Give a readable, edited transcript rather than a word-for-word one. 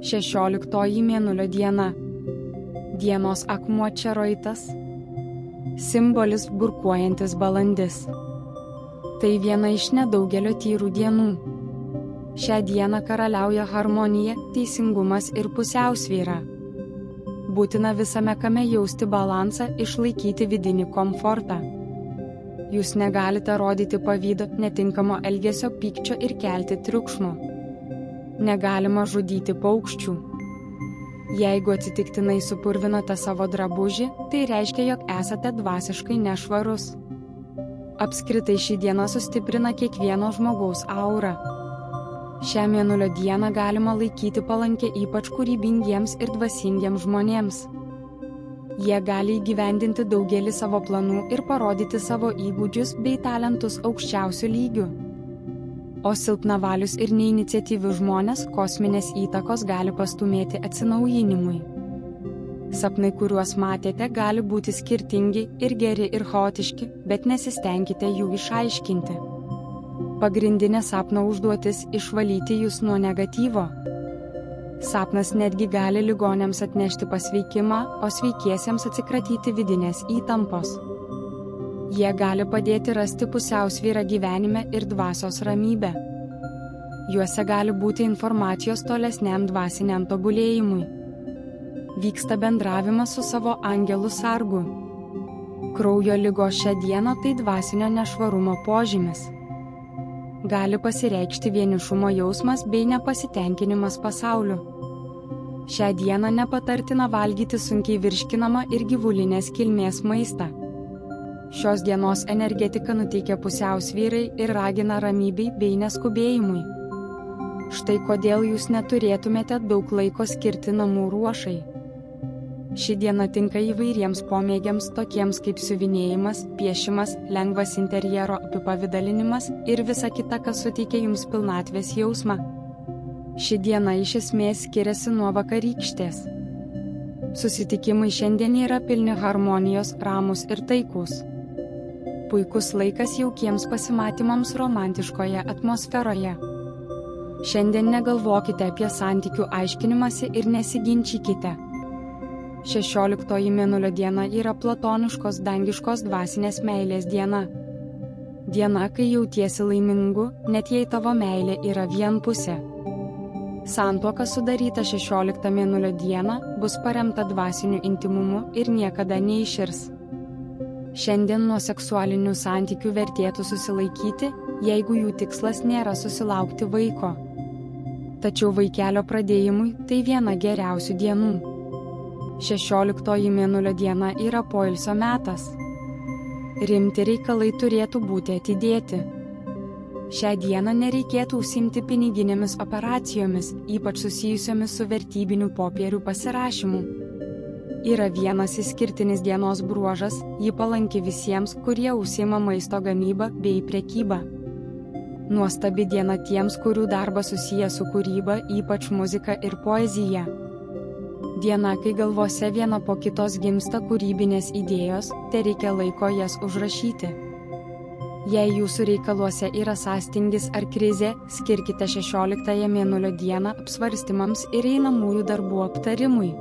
16 mėnulio diena. Dienos akmuo čeroitas. Simbolis burkuojantis balandis. Tai viena iš nedaugelio tyrų dienų. Šią dieną karaliauja harmonija, teisingumas ir pusiausvyra. Būtina visame kame jausti balansą, išlaikyti vidinį komfortą. Jūs negalite rodyti pavydo, netinkamo elgesio, pykčio ir kelti triukšmo. Negalima žudyti paukščių. Jeigu atsitiktinai supurvinote savo drabužį, tai reiškia, jog esate dvasiškai nešvarus. Apskritai ši diena sustiprina kiekvieno žmogaus aurą. Šią mėnulio dieną galima laikyti palankę ypač kūrybingiems ir dvasingiems žmonėms. Jie gali įgyvendinti daugelį savo planų ir parodyti savo įgūdžius bei talentus aukščiausių lygių. O silpnavalius ir neiniciatyvius žmonės kosminės įtakos gali pastumėti atsinaujinimui. Sapnai, kuriuos matėte, gali būti skirtingi ir geri ir chaotiški, bet nesistengkite jų išaiškinti. Pagrindinė sapno užduotis – išvalyti jūs nuo negatyvo. Sapnas netgi gali ligoniams atnešti pasveikimą, o sveikiesiems atsikratyti vidinės įtampos. Jie gali padėti rasti pusiausvyrą gyvenime ir dvasios ramybę. Juose gali būti informacijos tolesniam dvasiniam tobulėjimui. Vyksta bendravimas su savo angelu sargu. Kraujo ligos šią dieną tai dvasinio nešvarumo požymis. Gali pasireikšti vienišumo jausmas bei nepasitenkinimas pasauliu. Šią dieną nepatartina valgyti sunkiai virškinamą ir gyvulinės kilmės maistą. Šios dienos energetika nuteikia pusiausvyrai ir ragina ramybei bei neskubėjimui. Štai kodėl jūs neturėtumėte daug laiko skirti namų ruošai. Ši diena tinka įvairiems pomėgiams tokiems kaip siuvinėjimas, piešimas, lengvas interjero apipavidalinimas ir visa kita, kas suteikia jums pilnatvės jausmą. Ši diena iš esmės skiriasi nuo vakarykštės. Susitikimai šiandien yra pilni harmonijos, ramūs ir taikūs. Puikus laikas jaukiems pasimatymams romantiškoje atmosferoje. Šiandien negalvokite apie santykių aiškinimąsi ir nesiginčykite. 16 mėnulio diena yra platoniškos dangiškos dvasinės meilės diena. Diena, kai jautiesi laimingu, net jei tavo meilė yra vienpusė. Santuoka sudaryta 16 mėnulio dieną bus paremta dvasiniu intimumu ir niekada neiširs. Šiandien nuo seksualinių santykių vertėtų susilaikyti, jeigu jų tikslas nėra susilaukti vaiko. Tačiau vaikelio pradėjimui tai viena geriausių dienų. 16 mėnulio diena yra poilsio metas. Rimti reikalai turėtų būti atidėti. Šią dieną nereikėtų užsiimti piniginėmis operacijomis, ypač susijusiomis su vertybinių popierių pasirašymu. Yra vienas išskirtinis dienos bruožas, ji palanki visiems, kurie užsiima maisto gamybą bei prekybą. Nuostabi diena tiems, kurių darbas susijęs su kūryba, ypač muzika ir poezija. Diena, kai galvose viena po kitos gimsta kūrybinės idėjos, tai reikia laiko jas užrašyti. Jei jūsų reikaluose yra sąstingis ar krizė, skirkite 16 mėnulio dieną apsvarstymams ir einamųjų darbų aptarimui.